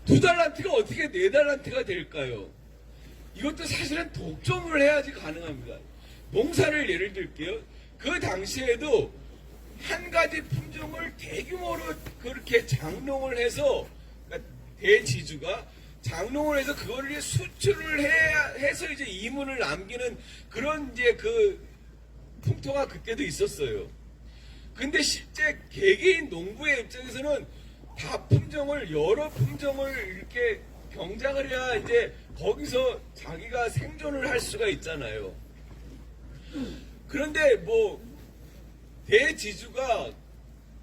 2달란트가 어떻게 4달란트가 될까요? 이것도 사실은 독점을 해야지 가능합니다. 농사를 예를 들게요. 그 당시에도 한 가지 품종을 대규모로 그렇게 장농을 해서, 그러니까 대지주가 장농을 해서 그거를 수출을 해서 이제 이문을 남기는 그런 이제 그 풍토가 그때도 있었어요. 근데 실제 개개인 농부의 입장에서는 다 품종을, 여러 품종을 이렇게 경작을 해야 이제 거기서 자기가 생존을 할 수가 있잖아요. 그런데 뭐 대지주가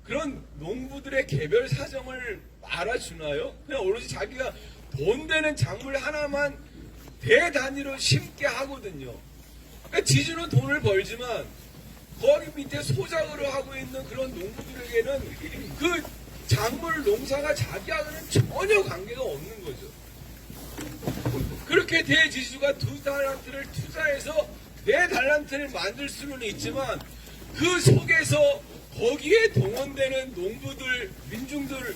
그런 농부들의 개별 사정을 알아주나요? 그냥 오로지 자기가 돈 되는 작물 하나만 대단위로 심게 하거든요. 그러니까 지주는 돈을 벌지만 거기 밑에 소작으로 하고 있는 그런 농부들에게는 그 작물 농사가 자기하고는 전혀 관계가 없는 거죠. 그렇게 대지주가 2달란트를 투자해서 4달란트를 만들 수는 있지만, 그 속에서 거기에 동원되는 농부들, 민중들,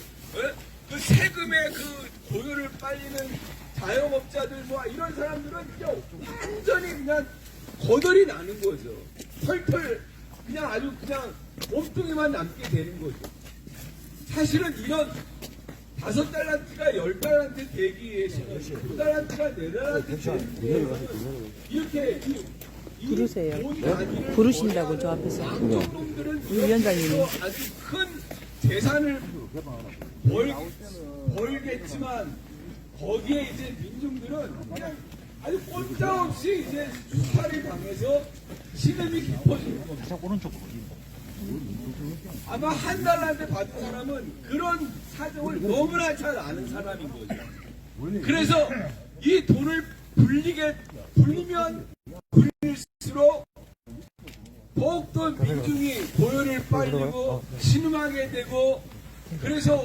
그 세금의 그 고요를 빨리는 자영업자들, 뭐 이런 사람들은 그냥 완전히 그냥 거덜이 나는 거죠. 털털 그냥 아주 그냥 몸뚱이만 남게 되는 거죠. 사실은 이런 5달란트가 10달란트 되기 위해서는 2달란트가 4달란트 되기 위해서는 이렇게 부르세요. 부르신다고 저 앞에서. 우리 위원장님이. 아주 큰 재산을 벌겠지만, 거기에 이제 민중들은 그냥 아주 꼼짝없이 이제 수탈을 당해서 신음이 깊어지는 겁니다. 아마 1달란트 받은 사람은 그런 사정을 너무나 잘 아는 사람인 거죠. 그래서 이 돈을 불리면 불릴수록 더욱더 민중이 고요를 빨리고 신음하게 되고, 그래서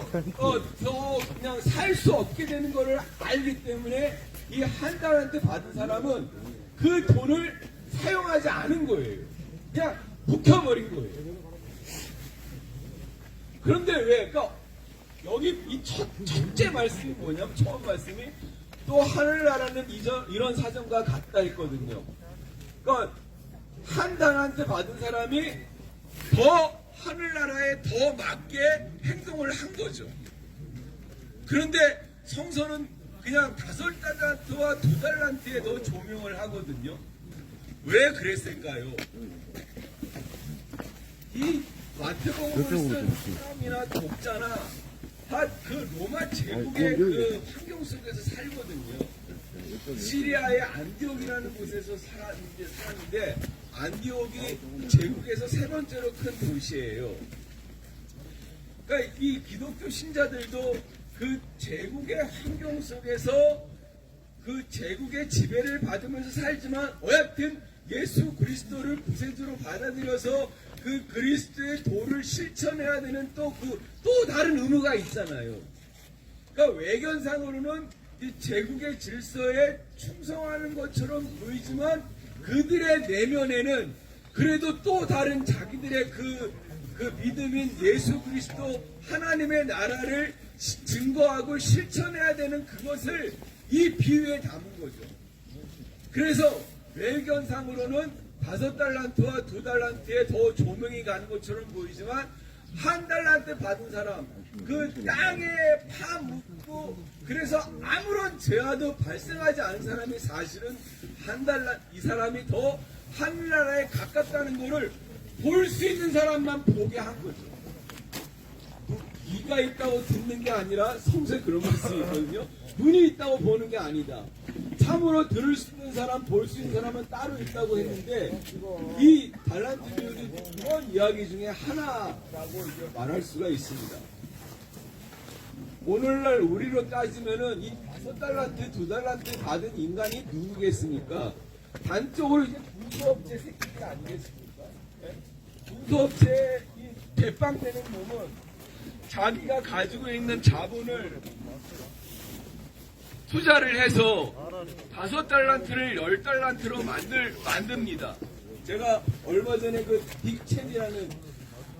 더 그냥 살 수 없게 되는 것을 알기 때문에 이 1달란트 받은 사람은 그 돈을 사용하지 않은 거예요. 그냥 묵혀버린 거예요. 그런데 왜? 그러니까 여기 이 첫째 말씀이 뭐냐면 처음 말씀이 또 하늘나라는 이런 사정과 같다 했거든요. 그러니까 한 달란트 받은 사람이 더 하늘나라에 더 맞게 행동을 한 거죠. 그런데 성서는 그냥 5달란트와 2달란트에 더 조명을 하거든요. 왜 그랬을까요? 이 마태복음을 쓴 사람이나 독자나 다 그 로마 제국의 그 환경 속에서 살거든요. 시리아의 안디옥이라는 곳에서 살았는데 안디옥이 제국에서 3번째로 큰 도시예요. 그러니까 이 기독교 신자들도 그 제국의 환경 속에서 그 제국의 지배를 받으면서 살지만 어쨌든 예수 그리스도를 구세주로 받아들여서 그 그리스도의 도를 실천해야 되는 또 다른 의무가 있잖아요. 그러니까 외견상으로는 이 제국의 질서에 충성하는 것처럼 보이지만 그들의 내면에는 그래도 또 다른 자기들의 그 믿음인 예수 그리스도 하나님의 나라를 증거하고 실천해야 되는 그것을 이 비유에 담은 거죠. 그래서 외견상으로는 5달란트와 2달란트에 더 조명이 가는 것처럼 보이지만 1달란트 받은 사람, 그 땅에 파묻고 그래서 아무런 죄와도 발생하지 않은 사람이 사실은 이 사람이 더 하늘나라에 가깝다는 것을 볼 수 있는 사람만 보게 한 거죠. 귀가 있다고 듣는 게 아니라 성서에 그런 말씀이 있거든요. 눈이 있다고 보는 게 아니다. 참으로 들을 수 있는 사람, 볼 수 있는 사람은 따로 있다고 했는데 이 달란트 비유는 이런 이야기 중에 하나라고 말할 수가 있습니다. 오늘날 우리로 따지면은 이 5달란트, 2달란트 받은 인간이 누구겠습니까? 단적으로 이제 분수업체 새끼들 아니겠습니까? 분수업체에 이 대빵되는 놈은 자기가 가지고 있는 자본을 투자를 해서 5달란트를 10달란트로 만듭니다. 제가 얼마 전에 그 딕 체니라는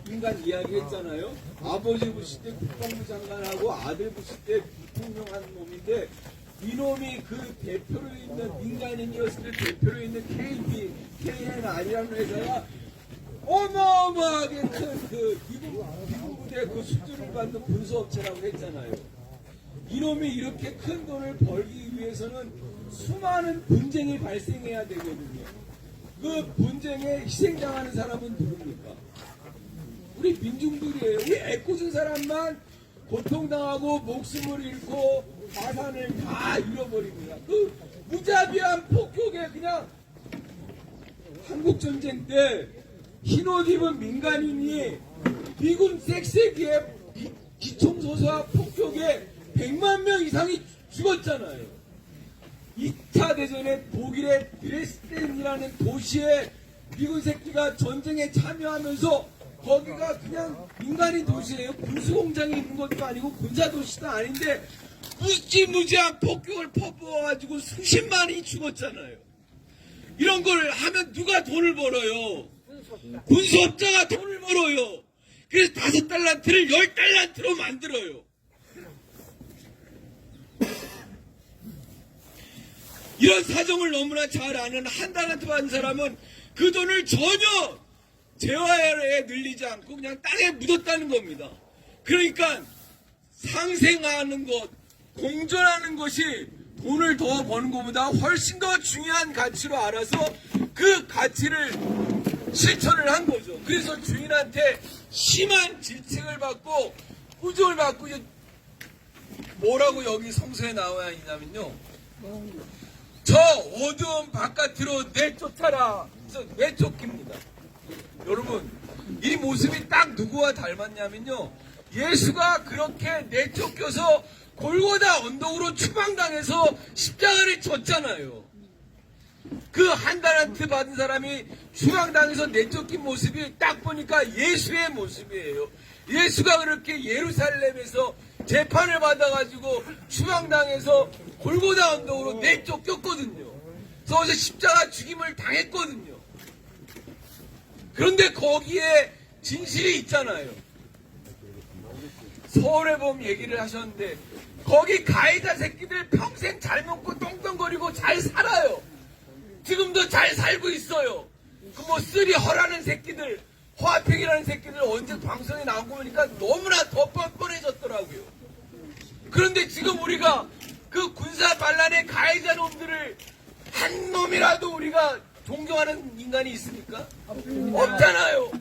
인간 이야기 했잖아요. 아버지 부시 때 국방부 장관하고 아들 부시 때 부통령 한 놈인데 이놈이 그 대표로 있는 민간인이었을 때 대표로 있는 KNR이라는 회사가 어마어마하게 큰 그 미국 부대 그 수주를 받는 군수업체라고 했잖아요. 이놈이 이렇게 큰 돈을 벌기 위해서는 수많은 분쟁이 발생해야 되거든요. 그 분쟁에 희생당하는 사람은 누굽니까? 우리 민중들이에요. 우리 애꿎은 사람만 고통당하고 목숨을 잃고 자산을 다 잃어버립니다. 그 무자비한 폭격에 그냥 한국전쟁 때 흰옷 입은 민간인이 미군 섹세기에 기총소사 폭격에 100만 명 이상이 죽었잖아요. 2차 대전에 독일의 드레스덴이라는 도시에 미군 새끼가 전쟁에 참여하면서 거기가 그냥 민간인 도시예요. 군수공장이 있는 것도 아니고 군사도시도 아닌데 무지무지한 폭격을 퍼부어가지고 수십만이 죽었잖아요. 이런 걸 하면 누가 돈을 벌어요? 군수업자가 돈을 벌어요. 그래서 5달란트를 10달란트로 만들어요. 이런 사정을 너무나 잘 아는 1달란트 받은 사람은 그 돈을 전혀 재화에 늘리지 않고 그냥 땅에 묻었다는 겁니다. 그러니까 상생하는 것, 공존하는 것이 돈을 더 버는 것보다 훨씬 더 중요한 가치로 알아서 그 가치를 실천을 한 거죠. 그래서 주인한테 심한 질책을 받고 꾸중을 받고 뭐라고 여기 성서에 나와 있냐면요. 저 어두운 바깥으로 내쫓아라. 내쫓깁니다. 여러분, 이 모습이 딱 누구와 닮았냐면요. 예수가 그렇게 내쫓겨서 골고다 언덕으로 추방당해서 십자가를 졌잖아요. 그 1달란트 받은 사람이 추방당해서 내쫓긴 모습이 딱 보니까 예수의 모습이에요. 예수가 그렇게 예루살렘에서 재판을 받아가지고 추방당해서 골고다 언덕으로 내쫓겼거든요. 그래서 십자가 죽임을 당했거든요. 그런데 거기에 진실이 있잖아요. 서울에 보면 얘기를 하셨는데 거기 가해자 새끼들 평생 잘 먹고 똥똥거리고 잘 살아요. 지금도 잘 살고 있어요. 그 뭐 쓰리 허라는 새끼들, 허아팩이라는 새끼들 언제 방송에 나오고 보니까 너무나 더 뻔뻔해졌더라고요. 그런데 지금 우리가 그 군사 반란의 가해자 놈들을 한 놈이라도 우리가 존경하는 인간이 있습니까? 없잖아요.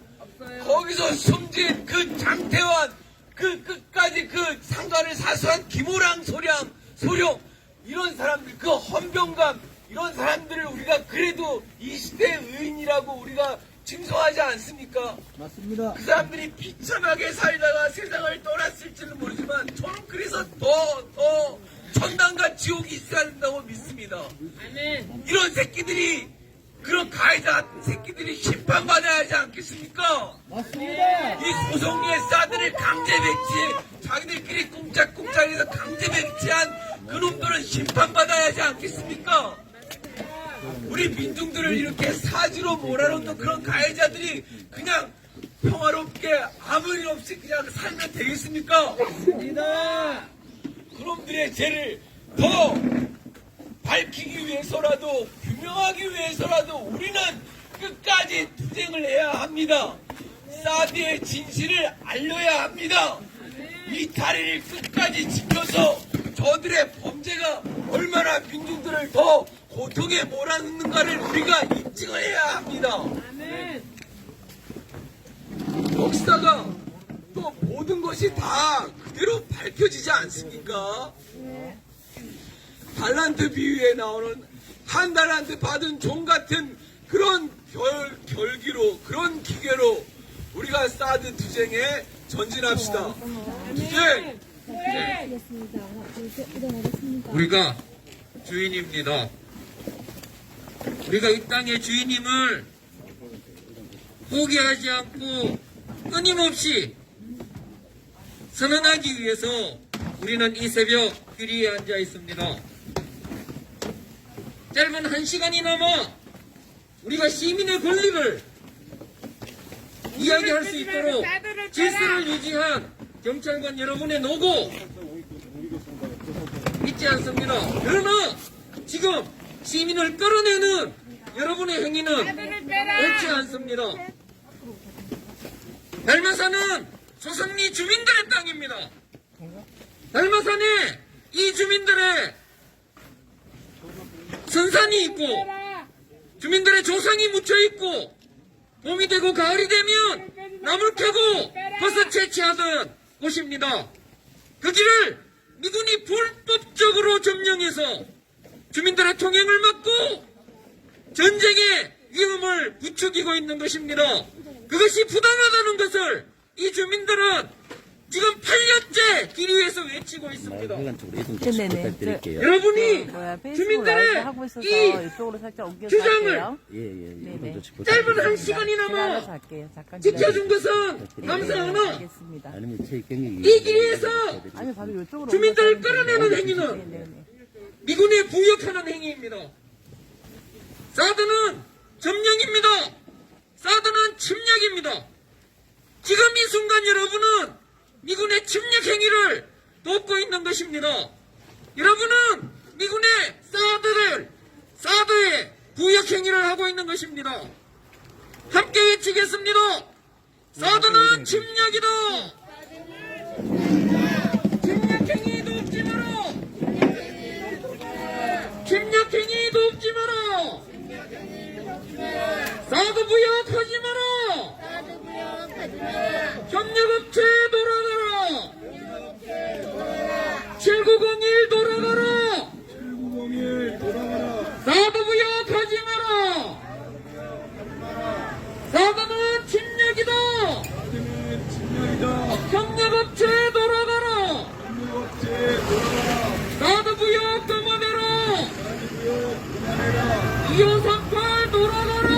거기서 숨진 그 장태환, 그 끝까지 그 상관을 사수한 김호랑, 소령 이런 사람들, 그 헌병감 이런 사람들을 우리가 그래도 이 시대의 의인이라고 우리가 칭송하지 않습니까? 맞습니다. 그 사람들이 비참하게 살다가 세상을 떠났을지는 모르지만 저는 그래서 더 천당과 지옥이 있어야 된다고 믿습니다. 이런 새끼들이, 그런 가해자 같은 새끼들이 심판받아야 하지 않겠습니까? 맞습니다. 이 소송리의 사드를 강제 배치, 자기들끼리 꿍짝꿍짝해서 강제 배치한 그놈들은 심판받아야 하지 않겠습니까? 우리 민중들을 이렇게 사지로 몰아넣는 그런 가해자들이 그냥 평화롭게 아무 일 없이 그냥 살면 되겠습니까? 맞습니다. 그놈들의 죄를 더 밝히기 위해서라도, 규명하기 위해서라도 우리는 끝까지 투쟁을 해야 합니다. 사드의 진실을 알려야 합니다. 이 다리를 끝까지 지켜서 저들의 범죄가 얼마나 민중들을 더 고통에 몰아넣는가를 우리가 입증을 해야 합니다. 역사가 또 모든 것이 다 그대로 밝혀지지 않습니까? 달란트 비유에 나오는 한 달란트 받은 종 같은 그런 결기로, 그런 기계로 우리가 사드 투쟁에 전진합시다. 투쟁! 우리가 주인입니다. 우리가 이 땅의 주인임을 포기하지 않고 끊임없이 선언하기 위해서 우리는 이 새벽 귀리에 앉아 있습니다. 짧은 1시간이나마 우리가 시민의 권리를 이야기할 수 있도록 질서를 유지한 경찰관 여러분의 노고 잊지 않습니다. 그러나 지금 시민을 끌어내는 여러분의 행위는 옳지 않습니다. 달마산은 소성리 주민들의 땅입니다. 달마산에 이 주민들의 선산이 있고 주민들의 조상이 묻혀있고 봄이 되고 가을이 되면 나물 캐고 버섯 채취하던 곳입니다. 그 길을 미군이 불법적으로 점령해서 주민들의 통행을 막고 전쟁의 위험을 부추기고 있는 것입니다. 그것이 부당하다는 것을 이 주민들은 지금 8년째 길 위에서 외치고 있습니다. 네네네. 여러분이 페이스북 주민들의 라이브 하고 있어서 이 이쪽으로 살짝 옮겨서 주장을 할게요. 짧은 제가 1시간이나마 알아서 할게요. 잠깐 지켜준 기다려주세요. 것은 감사하나 알겠습니다. 이 길에서 아니 바로 이쪽으로 주민들을 옮겨서 끌어내는 하면 행위는 네네. 미군에 부역하는 행위입니다. 사드는 점령입니다. 사드는 침략입니다. 지금 이 순간 여러분은 미군의 침략 행위를 돕고 있는 것입니다. 여러분은 미군의 사드의 부역 행위를 하고 있는 것입니다. 함께 외치겠습니다. 사드는 침략이다. 침략행위 돕지 마라. 침략행위 돕지 마라. 사드 부역하지 마라. 협력업체 돌아가라. 7901 돌아가라. 사드 부역하지 마라. 사드는 침략이다. 협력업체 돌아가라. 사드 부역 그만해라. 2538 돌아가라.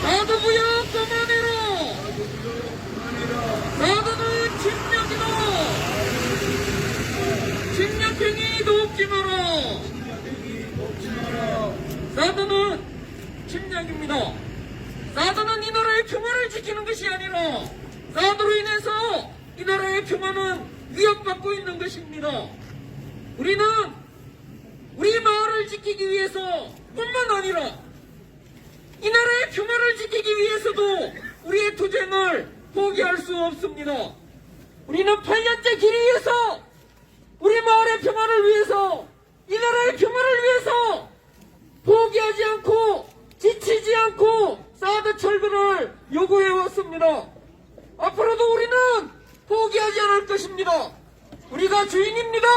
사드 부역 그만해라. 사드는 침략이다. 침략행위 돕지 마라. 사드는 침략입니다. 사드는 이 나라의 평화를 지키는 것이 아니라 사드로 인해서 이 나라의 평화는 위협받고 있는 것입니다. 우리는 우리 마을을 지키기 위해서 뿐만 아니라 이 나라의 평화를 지키기 위해서도 우리의 투쟁을 포기할 수 없습니다. 우리는 8년째 길 위해서 우리 마을의 평화를 위해서 이 나라의 평화를 위해서 포기하지 않고 지치지 않고 사드 철거를 요구해왔습니다. 앞으로도 우리는 포기하지 않을 것입니다. 우리가 주인입니다.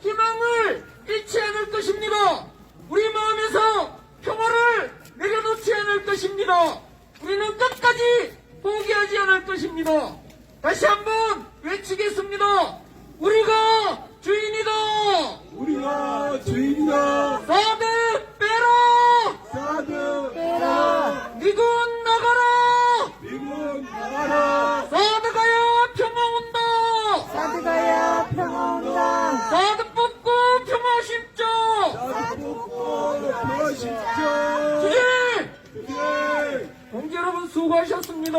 희망을 잃지 않을 것입니다. 우리 마음에서 평화를 내려놓지 않을 것입니다. 우리는 끝까지 포기하지 않을 것입니다. 다시 한번 외치겠습니다. 우리가 주인이다. 우리가 주인이다. 사드 빼라. 사드 빼라. 미군 나가라. 미군 나가라. 사드 가야 평화 온다. 사드 가야 평화 온다. 사드 뽑고 평화 심자. 사드 뽑고 평화 심자. 주제 주제. 동지 여러분 수고하셨습니다.